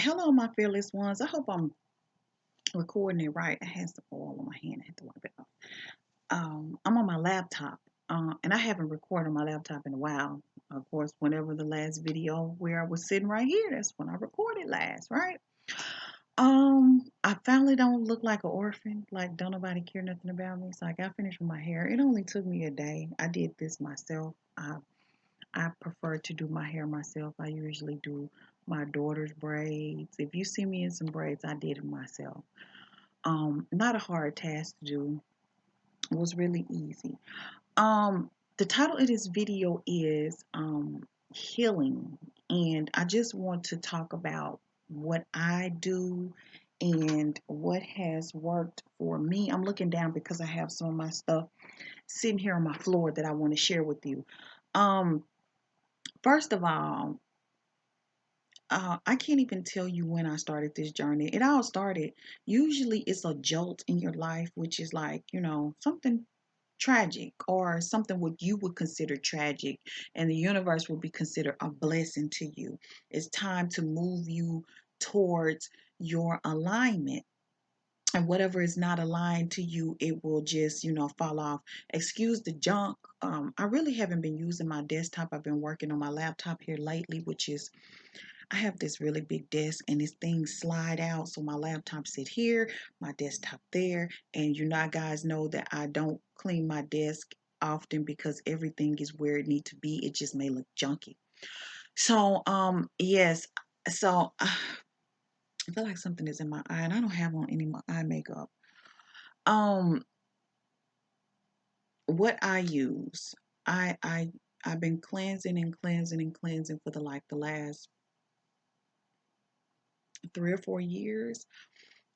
Hello, my fearless ones. I hope I'm recording it right. I had some oil on my hand. I had to wipe it off. I'm on my laptop, and I haven't recorded on my laptop in a while. Of course, whenever the last video where I was sitting right here, that's when I recorded last, right? I finally don't look like an orphan. Like, don't nobody care nothing about me. So I got finished with my hair. It only took me a day. I did this myself. I prefer to do my hair myself. I usually do my daughter's braids. If you see me in some braids, I did it myself. Not a hard task to do. It was really easy. The title of this video is healing, and I just want to talk about what I do and what has worked for me. I'm looking down because I have some of my stuff sitting here on my floor that I want to share with you. Um, First of all, I can't even tell you when I started this journey. It all started, usually it's a jolt in your life, which is like, something tragic or something what you would consider tragic, and the universe will be considered a blessing to you. It's time to move you towards your alignment. And whatever is not aligned to you, it will just, fall off. Excuse the junk. I really haven't been using my desktop. I've been working on my laptop here lately, which is I have this really big desk and this thing slide out. So my laptop sit here, my desktop there. And guys know that I don't clean my desk often because everything is where it needs to be. It just may look junky. So, yes. So I feel like something is in my eye and I don't have on any of my eye makeup. Um, what I use, I've been cleansing and cleansing and cleansing for the last 3 or 4 years.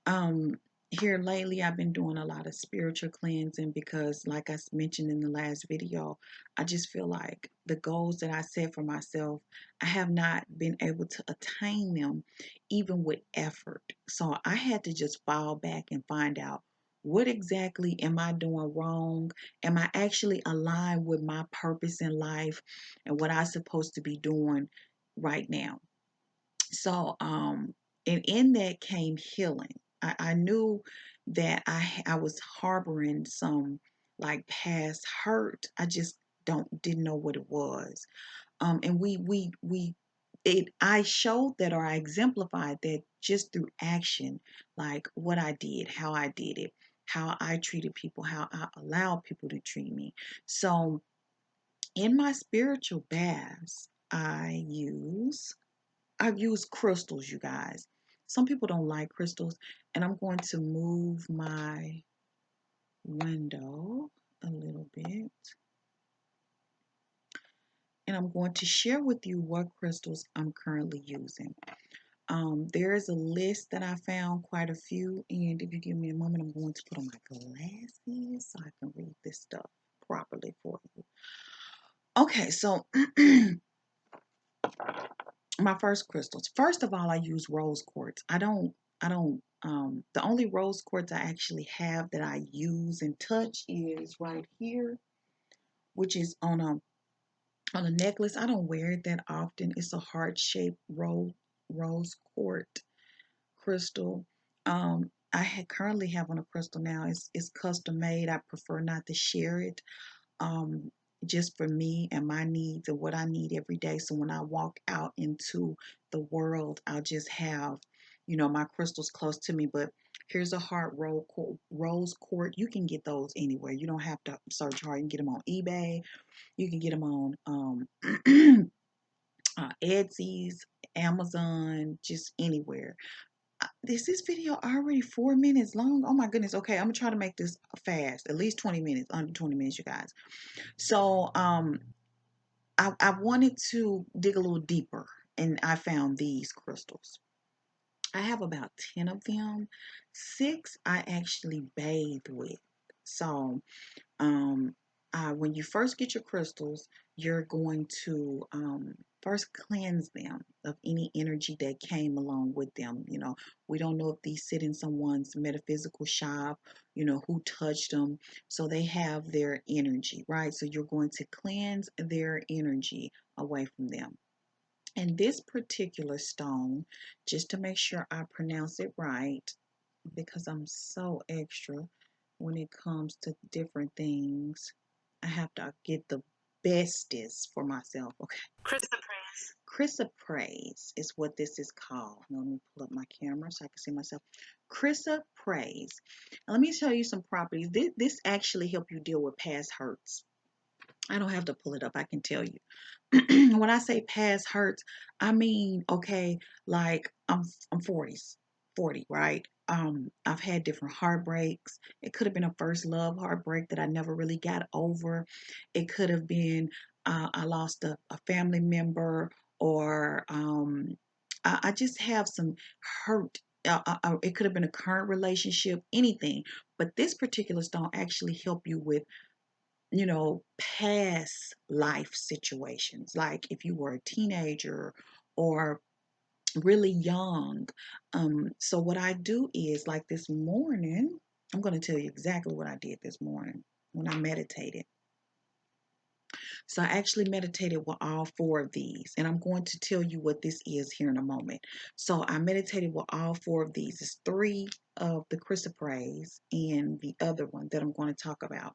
Um, Here lately, I've been doing a lot of spiritual cleansing because, like I mentioned in the last video, I just feel like the goals that I set for myself, I have not been able to attain them even with effort. So I had to just fall back and find out what exactly am I doing wrong? Am I actually aligned with my purpose in life and what I'm supposed to be doing right now? So, and in that came healing. I knew that I was harboring some like past hurt. I just didn't know what it was. And we it I showed that, or I exemplified that just through action, like what I did, how I did it, how I treated people, how I allowed people to treat me. So in my spiritual baths, I've used crystals, you guys. Some people don't like crystals, and I'm going to move my window a little bit. And I'm going to share with you what crystals I'm currently using. There is a list that I found, quite a few, and if you give me a moment, I'm going to put on my glasses so I can read this stuff properly for you. Okay, so my first crystals. First of all, I use rose quartz. The only rose quartz I actually have that I use and touch is right here, which is on a necklace. I don't wear it that often. It's a heart-shaped rose quartz crystal. Currently have on a crystal now. It's custom made. I prefer not to share it. Um, just for me and my needs and what I need every day. So when I walk out into the world, I'll just have, my crystals close to me. But here's a heart rose quartz. You can get those anywhere. You don't have to search hard. You can get them on eBay. You can get them on Etsy's, Amazon, just anywhere. Is this video already 4 minutes long? Oh my goodness. Okay, I'm gonna try to make this fast, at least 20 minutes, under 20 minutes, you guys. So I wanted to dig a little deeper, and I found these crystals. I have about 10 of them. 6 I actually bathe with. So um, when you first get your crystals, you're going to first cleanse them of any energy that came along with them. We don't know if these sit in someone's metaphysical shop, who touched them. So they have their energy, right? So you're going to cleanse their energy away from them. And this particular stone, just to make sure I pronounce it right, because I'm so extra when it comes to different things, I have to get the bestest for myself. Okay. Chrysoprase. Chrysoprase is what this is called. Now, let me pull up my camera so I can see myself. Chrysoprase. Now, let me tell you some properties. This actually help you deal with past hurts. I don't have to pull it up. I can tell you. When I say past hurts, I mean, okay, like I'm 40, right? I've had different heartbreaks. It could have been a first love heartbreak that I never really got over. It could have been I lost a family member, or I just have some hurt. It could have been a current relationship, anything. But this particular stone actually help you with past life situations, like if you were a teenager or really young. So what I do is, like this morning, I'm going to tell you exactly what I did this morning when I meditated. So I actually meditated with all four of these, and I'm going to tell you what this is here in a moment. So I meditated with all four of these. It's three of the chrysoprase and the other one that I'm going to talk about.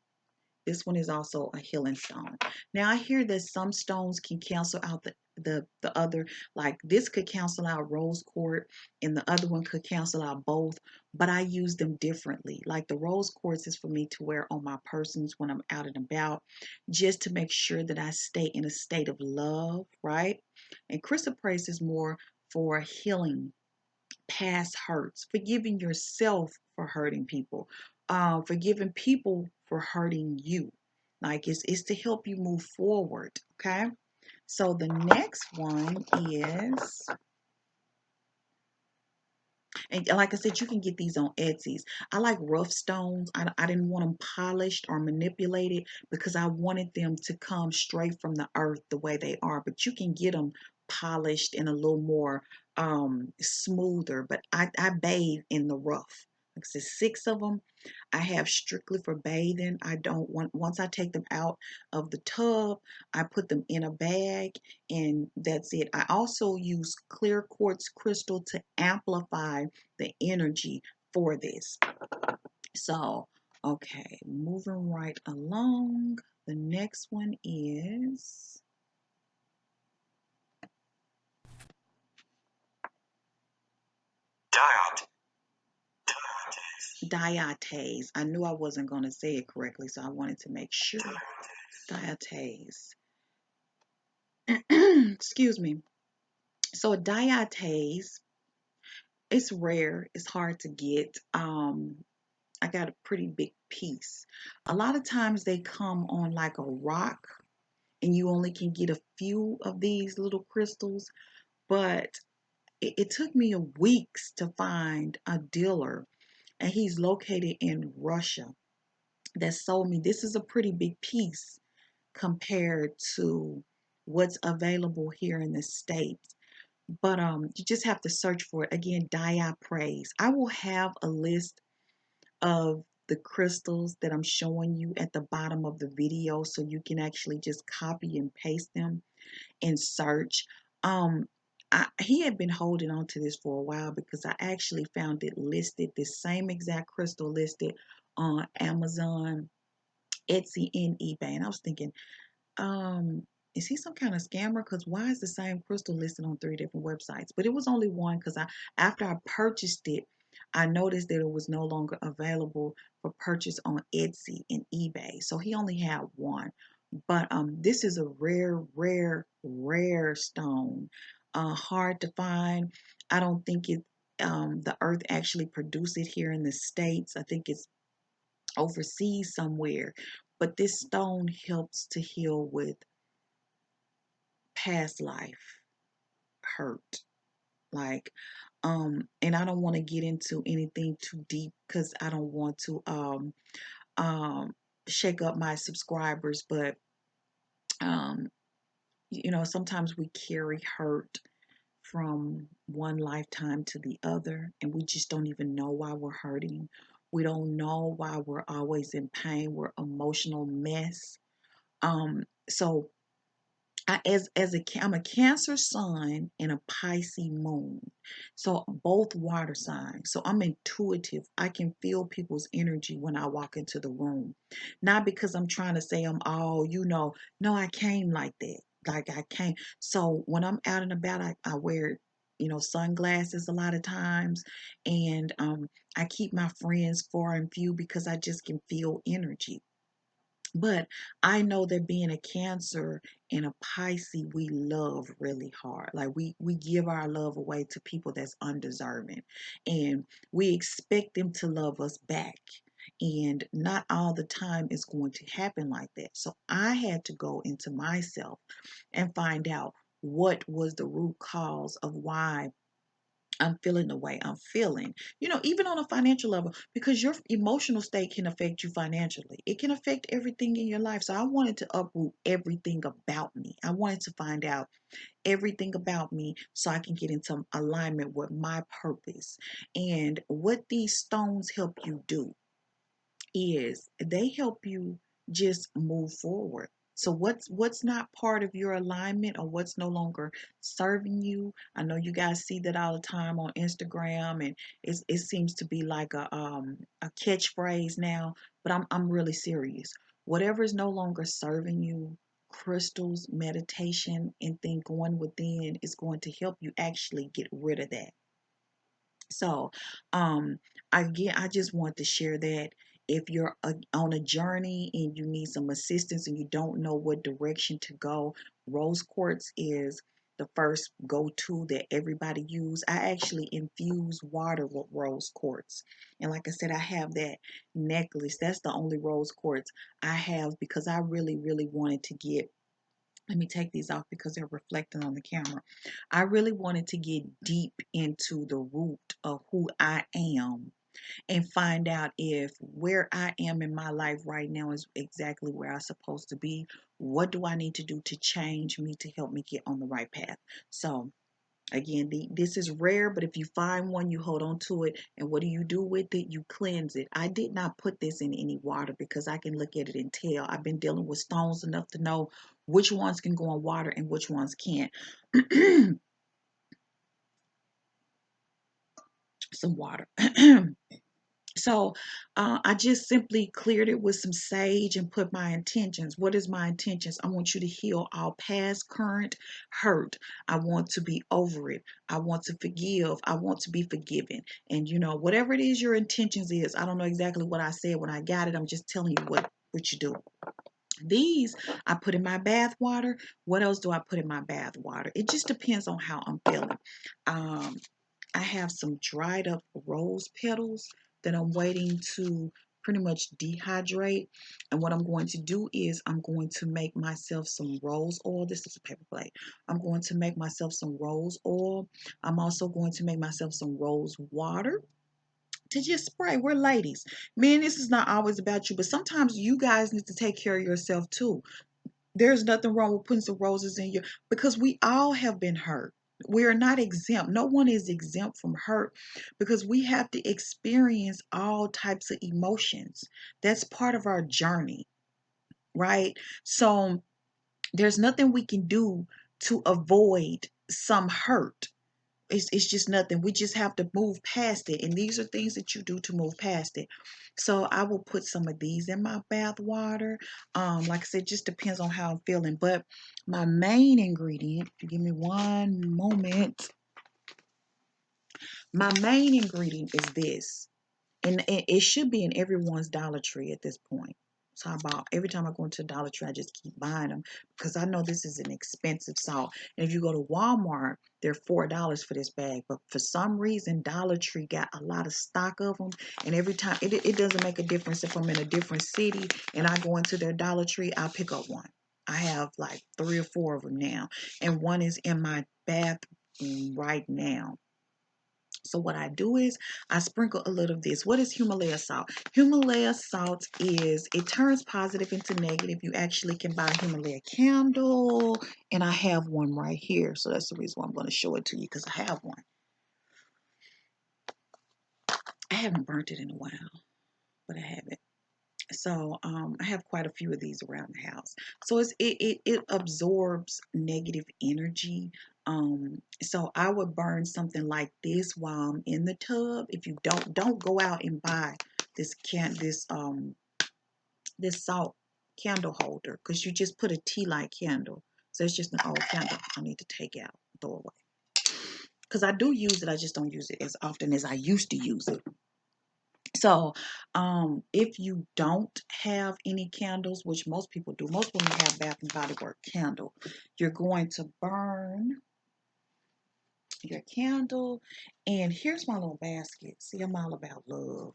This one is also a healing stone. Now I hear that some stones can cancel out the other, like this could cancel out rose quartz and the other one could cancel out both, but I use them differently. Like the rose quartz is for me to wear on my persons when I'm out and about, just to make sure that I stay in a state of love, right? And chrysoprase is more for healing past hurts, forgiving yourself for hurting people, forgiving people for hurting you. Like it's to help you move forward. Okay. So the next one is, and like I said, you can get these on Etsy's. I like rough stones. I didn't want them polished or manipulated because I wanted them to come straight from the earth the way they are. But you can get them polished and a little more smoother. But I bathe in the rough. Like I said, 6 of them I have strictly for bathing. I don't want, once I take them out of the tub, I put them in a bag and that's it. I also use clear quartz crystal to amplify the energy for this. So, okay, moving right along. The next one is Dioptase. I knew I wasn't going to say it correctly, so I wanted to make sure. Dioptase. Excuse me. So, dioptase, it's rare, it's hard to get. I got a pretty big piece. A lot of times they come on like a rock, and you only can get a few of these little crystals, but it took me weeks to find a dealer, and he's located in Russia, that sold me. This is a pretty big piece compared to what's available here in the States. But you just have to search for it. Again, Dioptase. I will have a list of the crystals that I'm showing you at the bottom of the video, so you can actually just copy and paste them and search. Um, he had been holding on to this for a while because I actually found it listed, the same exact crystal listed on Amazon, Etsy, and eBay. And I was thinking, um, is he some kind of scammer? Because why is the same crystal listed on 3 different websites? But it was only one, because after I purchased it, I noticed that it was no longer available for purchase on Etsy and eBay. So he only had one. But this is a rare, rare, rare stone. Hard to find. I don't think the earth actually produced it here in the States. I think it's overseas somewhere. But this stone helps to heal with past life hurt. Like, and I don't want to get into anything too deep because I don't want to um shake up my subscribers, but um sometimes we carry hurt from one lifetime to the other, and we just don't even know why we're hurting. We don't know why we're always in pain. We're emotional mess. So I'm a Cancer sun and a Pisces moon, so both water signs. So I'm intuitive. I can feel people's energy when I walk into the room, not because I'm trying to say I'm all, No, I came like that. Like I came. So when I'm out and about, I wear, sunglasses a lot of times, and I keep my friends far and few because I just can feel energy. But I know that being a Cancer and a Pisces, we love really hard. Like we give our love away to people that's undeserving, and we expect them to love us back. And not all the time is going to happen like that. So I had to go into myself and find out what was the root cause of why I'm feeling the way I'm feeling, even on a financial level, because your emotional state can affect you financially. It can affect everything in your life. So I wanted to uproot everything about me. I wanted to find out everything about me so I can get into alignment with my purpose. And what these stones help you do is they help you just move forward. So what's not part of your alignment or what's no longer serving you? I know you guys see that all the time on Instagram, and it seems to be like a catchphrase now, but I'm really serious. Whatever is no longer serving you, crystals, meditation, and then going within is going to help you actually get rid of that. So, again, I just want to share that if you're on a journey and you need some assistance and you don't know what direction to go, rose quartz is the first go-to that everybody use. I actually infuse water with rose quartz. And like I said, I have that necklace. That's the only rose quartz I have because I really, really wanted to get, let me take these off because they're reflecting on the camera. I really wanted to get deep into the root of who I am and find out if where I am in my life right now is exactly where I'm supposed to be. What do I need to do to change me to help me get on the right path? So again, this is rare, but if you find one, you hold on to it. And what do you do with it? You cleanse it. I did not put this in any water because I can look at it and tell. I've been dealing with stones enough to know which ones can go in water and which ones can't. Some water. So I just simply cleared it with some sage and put my intentions. What is my intentions? I want you to heal all past, current hurt. I want to be over it. I want to forgive. I want to be forgiven. And whatever it is your intentions is, I don't know exactly what I said when I got it. I'm just telling you what you do. These I put in my bath water. What else do I put in my bath water? It just depends on how I'm feeling. Um, I have some dried up rose petals that I'm waiting to pretty much dehydrate. And what I'm going to do is I'm going to make myself some rose oil. This is a paper plate. I'm going to make myself some rose oil. I'm also going to make myself some rose water to just spray. We're ladies. Men, this is not always about you, but sometimes you guys need to take care of yourself too. There's nothing wrong with putting some roses in your, because we all have been hurt. We are not exempt. No one is exempt from hurt because we have to experience all types of emotions. That's part of our journey, right? So there's nothing we can do to avoid some hurt. It's just nothing. We just have to move past it. And these are things that you do to move past it. So I will put some of these in my bath water. Like I said, just depends on how I'm feeling. But my main ingredient, give me one moment. My main ingredient is this. And it should be in everyone's Dollar Tree at this point. So I bought, every time I go into Dollar Tree, I just keep buying them because I know this is an expensive salt. And if you go to Walmart, they're $4 for this bag. But for some reason, Dollar Tree got a lot of stock of them. And every time, it doesn't make a difference if I'm in a different city and I go into their Dollar Tree, I'll pick up one. I have like 3 or 4 of them now. And one is in my bathroom right now. So what I do is I sprinkle a little of this. What is Himalaya salt? Himalaya salt is, it turns positive into negative. You actually can buy a Himalaya candle, and I have one right here. So that's the reason why I'm going to show it to you, because I have one. I haven't burnt it in a while, but I have it. So I have quite a few of these around the house. So it absorbs negative energy. So I would burn something like this while I'm in the tub. If you don't go out and buy this salt candle holder, because you just put a tea light candle. So it's just an old candle I need to take out, throw away. Because I do use it, I just don't use it as often as I used to use it. So, if you don't have any candles, which most people do, most women have Bath and Body Work candle, you're going to burn your candle. And here's my little basket. See, I'm all about love.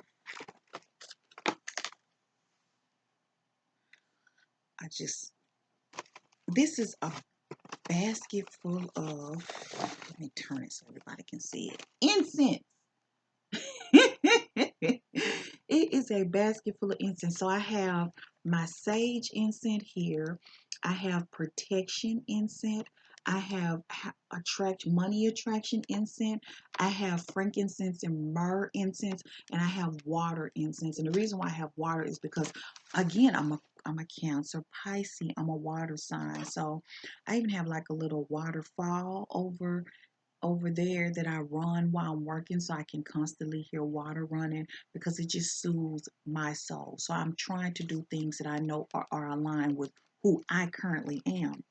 This is a basket full of, let me turn it so everybody can see it. Incense. It is a basket full of incense. So I have my sage incense here. I have protection incense. I have money attraction incense. I have frankincense and myrrh incense, and I have water incense. And the reason why I have water is because, again, I'm a Cancer Pisces. I'm a water sign, so I even have like a little waterfall over there that I run while I'm working, so I can constantly hear water running, because it just soothes my soul. So I'm trying to do things that I know are aligned with who I currently am.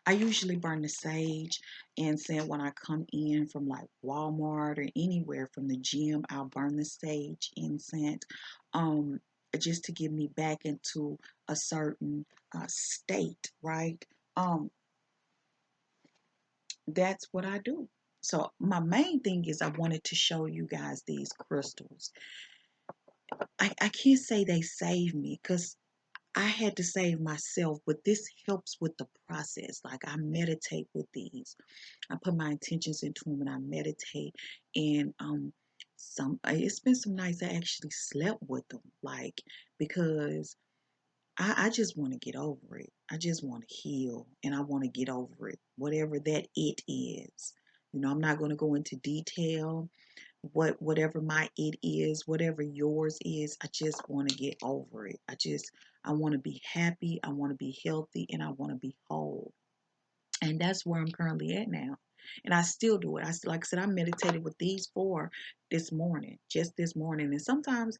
I usually burn the sage incense when I come in from like Walmart or anywhere from the gym. I'll burn the sage incense, um, just to get me back into a certain state, right? Um, that's what I do. So my main thing is I wanted to show you guys these crystals. I can't say they saved me, because I had to save myself, but this helps with the process. Like, I meditate with these. I put my intentions into them and I meditate. And it's been some nights I actually slept with them, like, because I just want to get over it. I just want to heal, and I want to get over it, whatever that it is. I'm not going to go into detail. Whatever my it is, whatever yours is, I just want to get over it. I want to be happy. I want to be healthy, and I want to be whole. And that's where I'm currently at now. And I still do it. Like I said, I meditated with these four this morning, just this morning. And sometimes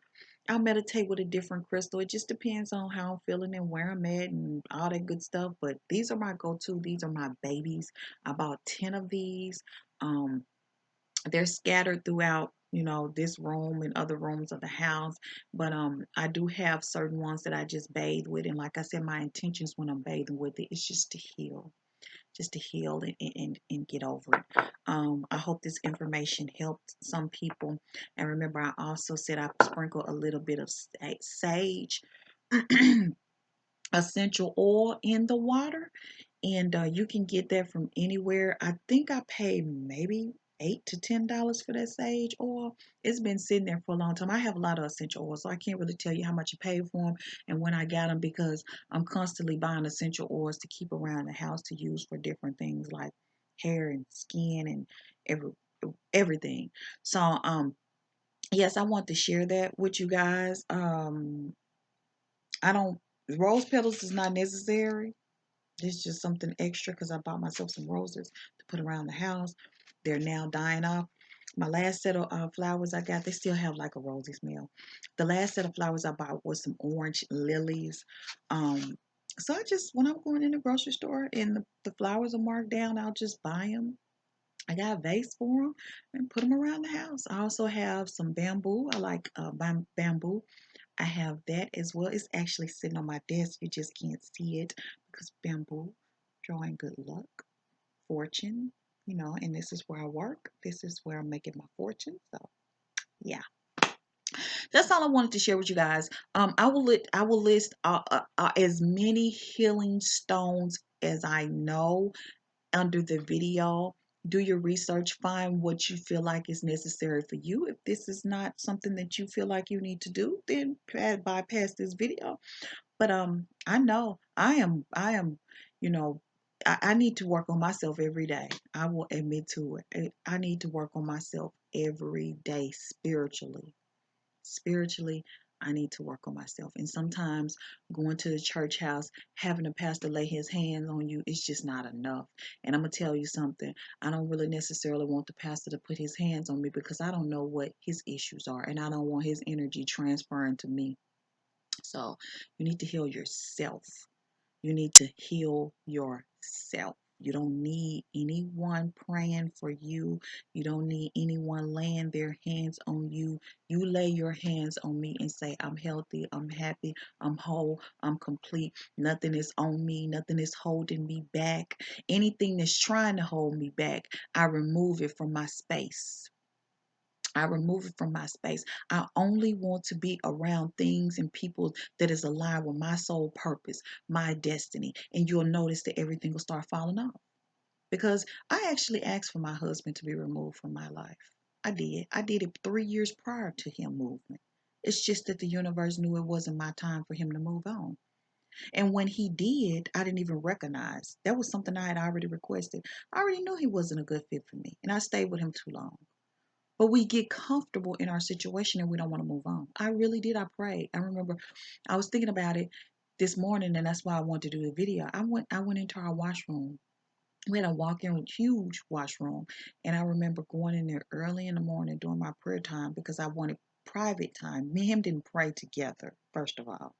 I'll meditate with a different crystal. It just depends on how I'm feeling and where I'm at and all that good stuff. But these are my go-to. These are my babies. I bought 10 of these. Um, they're scattered throughout, this room and other rooms of the house. But I do have certain ones that I just bathe with. And like I said, my intentions when I'm bathing with it is just to heal and get over it. I hope this information helped some people. And remember, I also said I sprinkle a little bit of sage essential oil in the water, and you can get that from anywhere. I think I paid maybe $8 to $10 for that sage oil. It's been sitting there for a long time. I have a lot of essential oils, so I can't really tell you how much I paid for them and when I got them, because I'm constantly buying essential oils to keep around the house to use for different things like hair and skin and everything. So yes, I want to share that with you guys. I don't Rose petals is not necessary. It's just something extra because I bought myself some roses to put around the house. They're now dying off. My last set of flowers I got, they still have like a rosy smell. The last set of flowers I bought was some orange lilies. So when I'm going in the grocery store and the flowers are marked down, I'll just buy them. I got a vase for them and put them around the house. I also have some bamboo. I like bamboo. I have that as well. It's actually sitting on my desk. You just can't see it because bamboo, drawing good luck, fortune, and this is where I work. This is where I'm making my fortune. So, yeah. That's all I wanted to share with you guys. I will list as many healing stones as I know under the video. Do your research, find what you feel like is necessary for you. If this is not something that you feel like you need to do, then bypass this video. But I know I am, you know, I need to work on myself every day. I will admit to it. I need to work on myself every day spiritually. Spiritually, I need to work on myself. And sometimes going to the church house, having a pastor lay his hands on you, is just not enough. And I'm going to tell you something. I don't really necessarily want the pastor to put his hands on me because I don't know what his issues are. And I don't want his energy transferring to me. So you need to heal yourself. You need to heal yourself. You don't need anyone praying for you. You don't need anyone laying their hands on you. You lay your hands on me and say, I'm healthy, I'm happy, I'm whole, I'm complete. Nothing is on me, nothing is holding me back. Anything that's trying to hold me back, I remove it from my space. I remove it from my space. I only want to be around things and people that is aligned with my soul purpose, my destiny. And you'll notice that everything will start falling off. Because I actually asked for my husband to be removed from my life. I did. I did it 3 years prior to him moving. It's just that the universe knew it wasn't my time for him to move on. And when he did, I didn't even recognize. That was something I had already requested. I already knew he wasn't a good fit for me. And I stayed with him too long. But we get comfortable in our situation and we don't want to move on. I really did. I prayed. I remember I was thinking about it this morning, and that's why I wanted to do the video. I went into our washroom. We had a walk-in huge washroom, and I remember going in there early in the morning during my prayer time because I wanted private time. Me and him didn't pray together, first of all.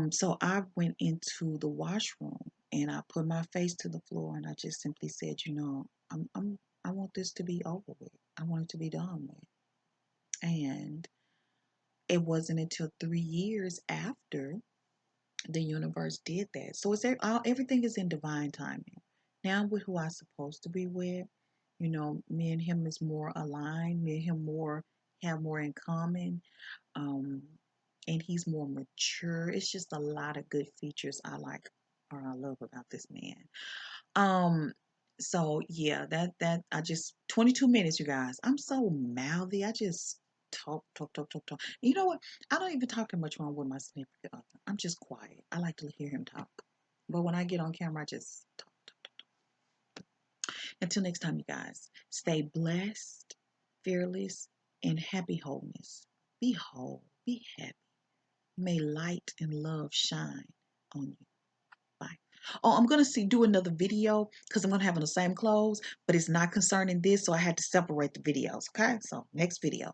So I went into the washroom and I put my face to the floor and I just simply said, I want this to be over with. I want it to be done with. And it wasn't until 3 years after the universe did that. So everything is in divine timing. Now I'm with who I'm supposed to be with. Me and him is more aligned. Me and him have more in common. Um, and he's more mature. It's just a lot of good features I like or I love about this man. Um, so yeah, that I just 22 minutes, you guys. I'm so mouthy. I just talk. You know what? I don't even talk too much when I'm with my significant other. I'm just quiet. I like to hear him talk. But when I get on camera, I just talk. Until next time, you guys, stay blessed, fearless, and happy wholeness. Be whole, be happy. May light and love shine on you. Bye. Oh, I'm gonna do another video because I'm gonna have on the same clothes, but it's not concerning this, so I had to separate the videos. Okay, so next video.